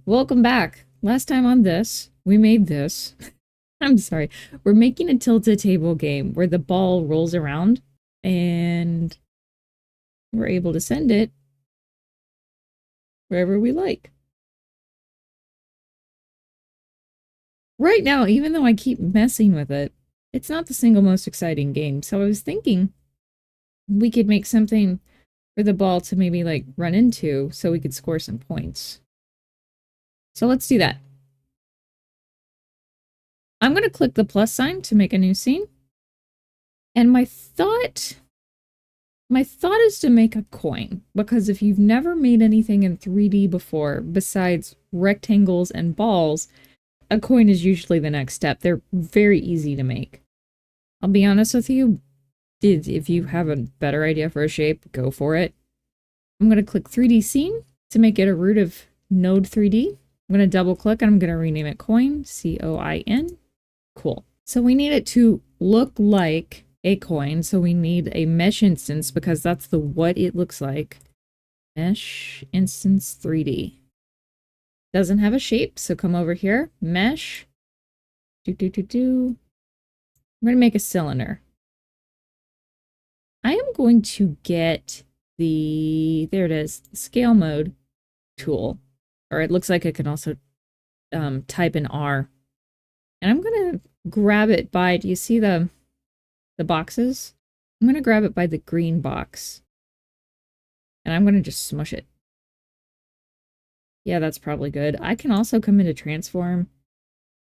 Welcome back. Last time on this, we made this. I'm sorry. We're making a tilted table game where the ball rolls around and we're able to send it wherever we like. Right now, even though I keep messing with it, it's not the single most exciting game. So I was thinking we could make something for the ball to maybe like run into so we could score some points. So let's do that. I'm going to click the plus sign to make a new scene. And my thought is to make a coin, because if you've never made anything in 3D before, besides rectangles and balls, a coin is usually the next step. They're very easy to make. I'll be honest with you, if you have a better idea for a shape, go for it. I'm going to click 3D scene to make it a root of node 3D. I'm going to double click and I'm going to rename it coin, C-O-I-N. Cool. So we need it to look like a coin, so we need a mesh instance because that's the what it looks like. Mesh instance 3D. Doesn't have a shape, so come over here. Mesh. I'm going to make a cylinder. I am going to get the, there it is, scale mode tool. Or it looks like it can also type in R. And I'm going to grab it by, do you see the boxes? I'm going to grab it by the green box. And I'm going to just smush it. Yeah, that's probably good. I can also come into transform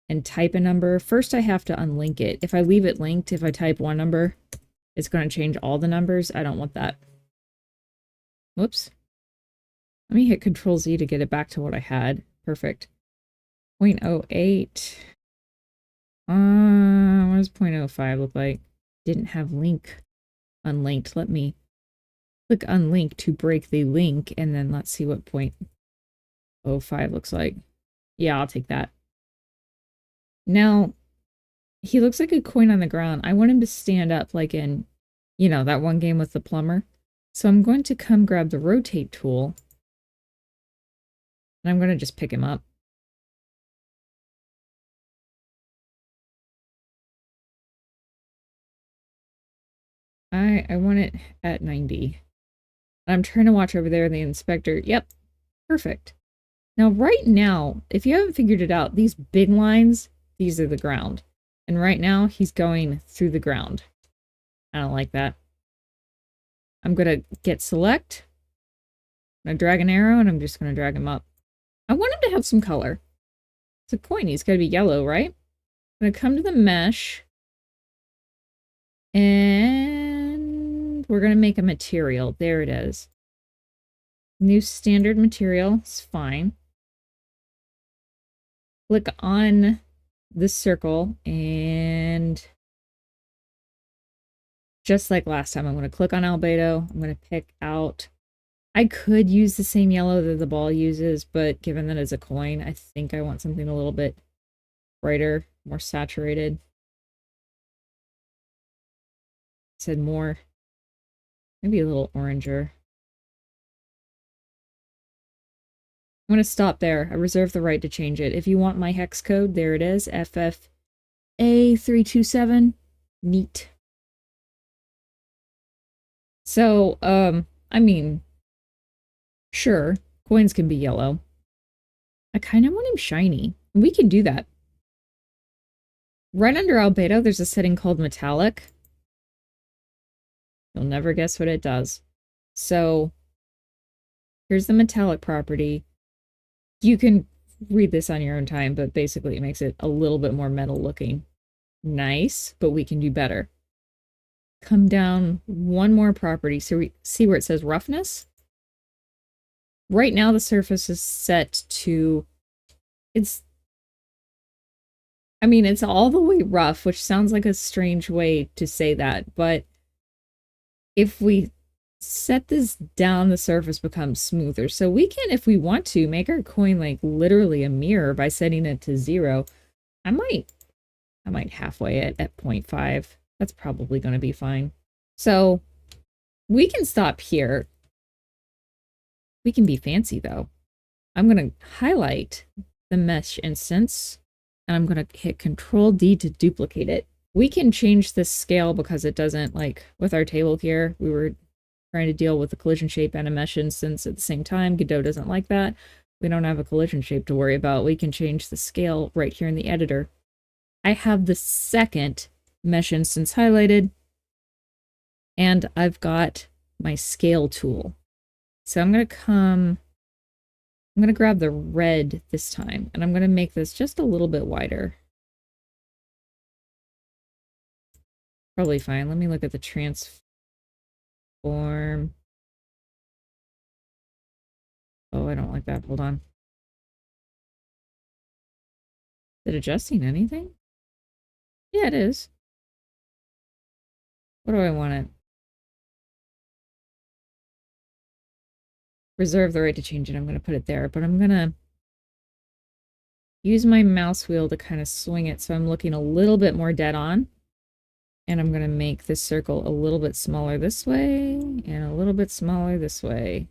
and type a number. First, I have to unlink it. If I leave it linked, if I type one number, it's going to change all the numbers. I don't want that. Whoops. Let me hit Control Z to get it back to what I had. Perfect. 0.08. What does 0.05 look like? Didn't have link unlinked. Let me click unlink to break the link, and then let's see what 0.05 looks like. Yeah, I'll take that. Now, he looks like a coin on the ground. I want him to stand up like in, you know, that one game with the plumber. So I'm going to come grab the rotate tool, and I'm going to just pick him up. I want it at 90. I'm trying to watch over there in the inspector. Yep, perfect. Now, right now, if you haven't figured it out, these big lines, these are the ground. And right now, he's going through the ground. I don't like that. I'm going to get select. I'm going to drag an arrow, and I'm just going to drag him up. I want him to have some color. It's a coin. He's got to be yellow, right? I'm going to come to the mesh. And we're going to make a material. There it is. New standard material. It's fine. Click on the circle, and just like last time, I'm going to click on albedo. I'm going to pick out, I could use the same yellow that the ball uses, but given that it's a coin, I think I want something a little bit brighter, more saturated. Said more, maybe a little oranger. I'm going to stop there. I reserve the right to change it. If you want my hex code, there it is, FFA327. Neat. So, I mean, sure, coins can be yellow. I kind of want him shiny. We can do that. Right under albedo, there's a setting called metallic. You'll never guess what it does. So, here's the metallic property. You can read this on your own time, but basically it makes it a little bit more metal looking. Nice, but we can do better. Come down one more property. So we see where it says roughness. Right now the surface is set to, it's all the way rough, which sounds like a strange way to say that, but if we set this down, the surface becomes smoother. So we can, if we want to, make our coin like literally a mirror by setting it to 0. I might halfway it at 0.5. That's probably going to be fine. So we can stop here. We can be fancy though. I'm going to highlight the mesh instance, and I'm going to hit Control D to duplicate it. We can change this scale because it doesn't, like, with our table here, we were trying to deal with the collision shape and a mesh instance at the same time. Godot doesn't like that. We don't have a collision shape to worry about. We can change the scale right here in the editor. I have the second mesh instance highlighted, and I've got my scale tool. So I'm going to grab the red this time, and I'm going to make this just a little bit wider. Probably fine. Let me look at the transform. Oh, I don't like that. Hold on. Is it adjusting anything? Yeah, it is. What do I want it? Reserve the right to change it. I'm going to put it there, but I'm going to use my mouse wheel to kind of swing it so I'm looking a little bit more dead on. And I'm going to make this circle a little bit smaller this way and a little bit smaller this way.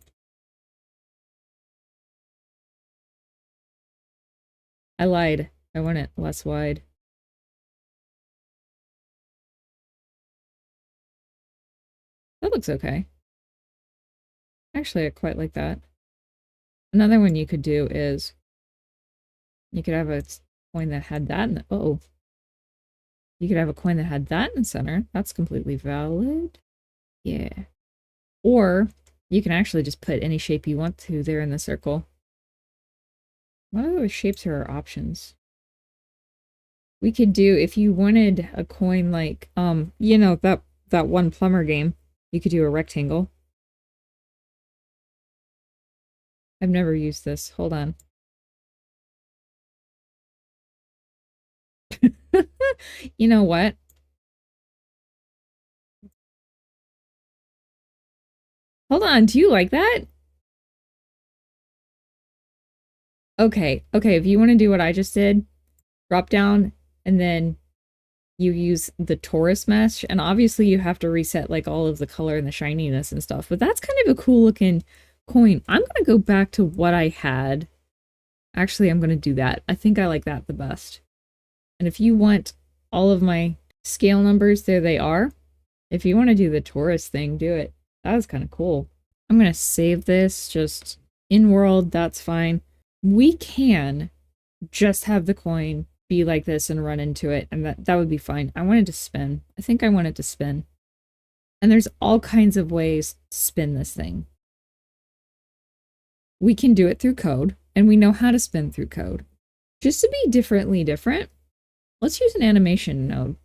I lied. I want it less wide. That looks okay. Actually, I quite like that. Another one you could do is you could have a coin that had that in the, oh. You could have a coin that had that in the center. That's completely valid. Yeah. Or you can actually just put any shape you want to there in the circle. What other shapes are our options? We could do, if you wanted a coin like, you know, that one plumber game, you could do a rectangle. I've never used this. Hold on. You know what? Hold on, do you like that? Okay, if you want to do what I just did, drop down, and then you use the torus mesh, and obviously you have to reset like all of the color and the shininess and stuff, but that's kind of a cool looking coin. I'm gonna go back to what I had. Actually, I'm gonna do that. I think I like that the best. And if you want all of my scale numbers, there they are. If you want to do the torus thing, do it. That was kind of cool. I'm gonna save this just in world, that's fine. We can just have the coin be like this and run into it, and that would be fine. I wanted to spin. I think I wanted to spin. And there's all kinds of ways to spin this thing. We can do it through code, and we know how to spin through code. Just to be differently different, let's use an animation node.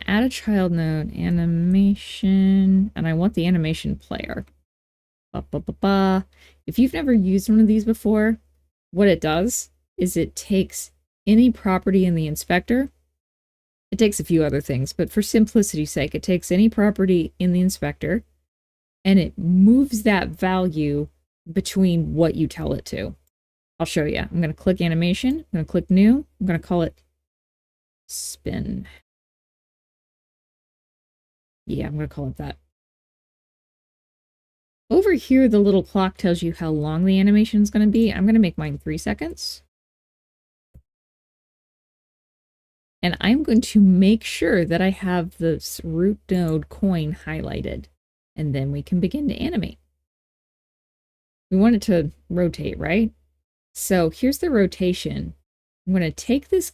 Add a child node, animation, and I want the animation player. If you've never used one of these before, what it does is it takes any property in the inspector. It takes a few other things, but for simplicity's sake, it takes any property in the inspector and it moves that value between what you tell it to. I'll show you. I'm going to click animation. I'm going to click new. I'm going to call it spin. Yeah, I'm going to call it that. Over here, the little clock tells you how long the animation is going to be. I'm going to make mine 3 seconds. And I'm going to make sure that I have this root node coin highlighted. And then we can begin to animate. We want it to rotate, right? So here's the rotation. I'm going to take this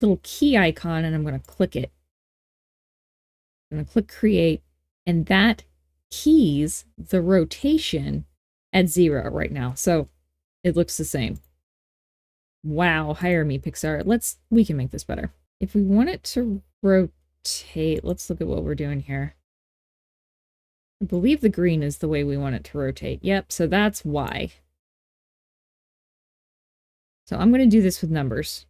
little key icon and I'm going to click it. I'm going to click create, and that keys the rotation at 0 right now. So it looks the same. Wow, hire me, Pixar. We can make this better. If we want it to rotate, let's look at what we're doing here. I believe the green is the way we want it to rotate. Yep, so that's why. So I'm going to do this with numbers.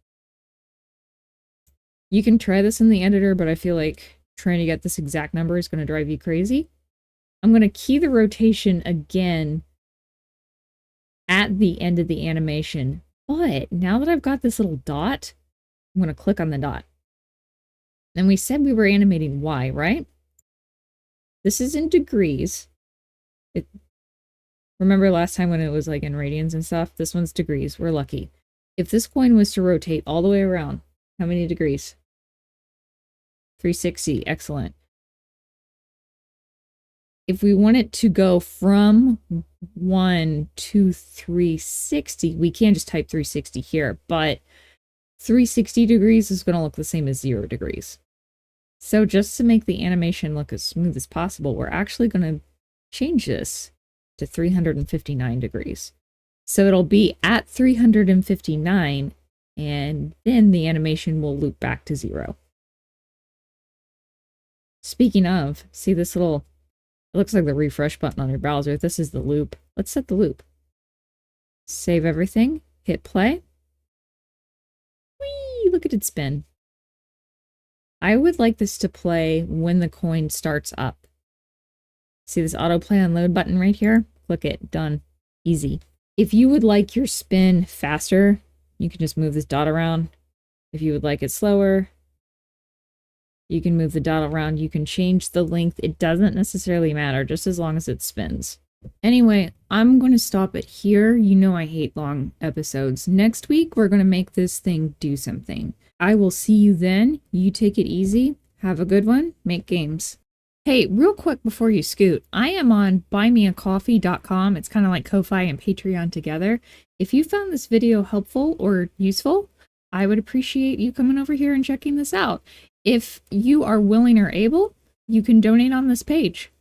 You can try this in the editor, but I feel like trying to get this exact number is going to drive you crazy. I'm going to key the rotation again at the end of the animation. But now that I've got this little dot, I'm going to click on the dot. And we said we were animating Y, right? This is in degrees. Remember last time when it was like in radians and stuff? This one's degrees. We're lucky. If this coin was to rotate all the way around, how many degrees? 360. Excellent. If we want it to go from 1 to 360, we can just type 360 here, but 360 degrees is going to look the same as 0 degrees. So just to make the animation look as smooth as possible, we're actually going to change this to 359 degrees. So it'll be at 359, and then the animation will loop back to 0. Speaking of, see this little, it looks like the refresh button on your browser. This is the loop. Let's set the loop. Save everything, hit play. Whee! Look at it spin. I would like this to play when the coin starts up. See this autoplay on load button right here? Click it, done. Easy. If you would like your spin faster, you can just move this dot around. If you would like it slower, you can move the dot around. You can change the length. It doesn't necessarily matter, just as long as it spins. Anyway, I'm going to stop it here. You know I hate long episodes. Next week, we're going to make this thing do something. I will see you then. You take it easy. Have a good one. Make games. Hey, real quick before you scoot, I am on buymeacoffee.com. It's kind of like Ko-Fi and Patreon together. If you found this video helpful or useful, I would appreciate you coming over here and checking this out. If you are willing or able, you can donate on this page.